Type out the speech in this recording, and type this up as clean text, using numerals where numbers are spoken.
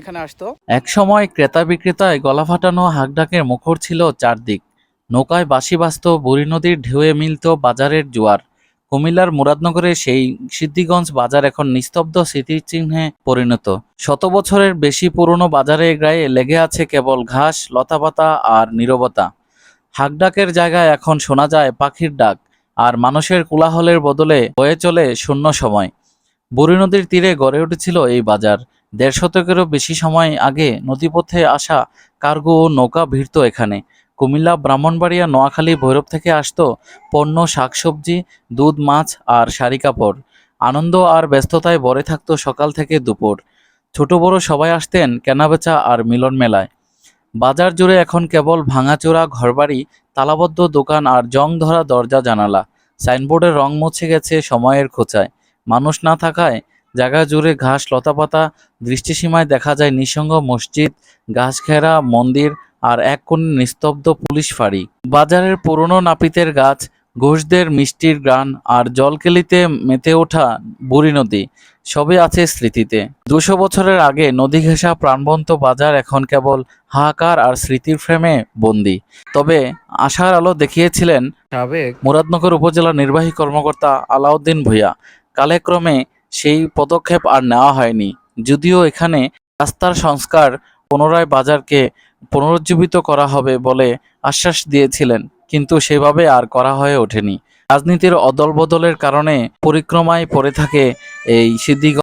এখানে আসতো। একসময় ক্রেতা বিক্রেতায় গলা ফাটানো হাঁকডাকের মুখর ছিল চারদিক। নৌকায় বাঁশি বাজত, বুড়ি নদীর ঢেউয়ে মিলত বাজারের জোয়ার। কুমিল্লার মুরাদনগরের সেই সিদ্দিগঞ্জ বাজার এখন নিস্তব্ধ স্মৃতিচিহ্নে পরিণত। শত বছরের বেশি পুরনো বাজারের গায়ে লেগে আছে কেবল ঘাস, লতাপাতা আর নীরবতা। হাঁকডাকের জায়গায় এখন শোনা যায় পাখির ডাক, আর মানুষের কোলাহলের বদলে বয়ে চলে শূন্য সময়। বুড়ি নদীর তীরে গড়ে উঠেছিল এই বাজার। ১.৫ শতকেরও বেশি সময় আগে নদীপথে আসা কার্গো ও নৌকা ভিড়ত এখানে। কুমিল্লা, ব্রাহ্মণবাড়িয়া, নোয়াখালী, ভৈরব থেকে আসতো পণ্য, শাকসবজি, দুধ, মাছ আর শাড়ি কাপড়। আনন্দ আর ব্যস্ততায় ভরে থাকতো সকাল থেকে দুপুর। ছোট বড় সবাই আসতেন কেনাবেচা আর মিলন মেলায়। বাজার জুড়ে এখন কেবল ভাঙাচোরা ঘরবাড়ি, তালাবদ্ধ দোকান আর জং ধরা দরজা জানালা। সাইনবোর্ডের রং মুছে গেছে সময়ের খোঁচায়। মানুষ না থাকায় জায়গা জুড়ে ঘাস, লতাপাতা। দৃষ্টিসীমায় দেখা যায় নিঃসঙ্গ মসজিদ, গাছ ঘেরা মন্দির আর এক কোণে নিস্তব্ধ পুলিশ ফাঁড়ি। বাজারের পুরনো নাপিতের গাছ, ঘোষদের মিষ্টির গান আর জলকেলিতে মেতে ওঠা বুড়ি নদী সবই আছে স্মৃতিতে। ২০০ বছরের আগে নদী ঘেঁষা প্রাণবন্ত বাজার এখন কেবল হাহাকার আর স্মৃতির ফ্রেমে বন্দী। তবে আশার আলো দেখিয়েছিলেন সাবেক মুরাদনগর উপজেলা নির্বাহী কর্মকর্তা আলাউদ্দিন ভূঁইয়া। কালেক্রমে সেই পদক্ষেপ আর নেওয়া হয়নি। যদিও এখানে রাস্তার সংস্কার, পুনরায় বাজারকে পুনরুজ্জীবিত করা হবে বলে আশ্বাস দিয়েছিলেন, কিন্তু সেভাবে আর করা হয়ে ওঠেনি। রাজনীতির অদলবদলের কারণে পরিক্রমায় পড়ে থাকে এই সিদ্দিগঞ্জ।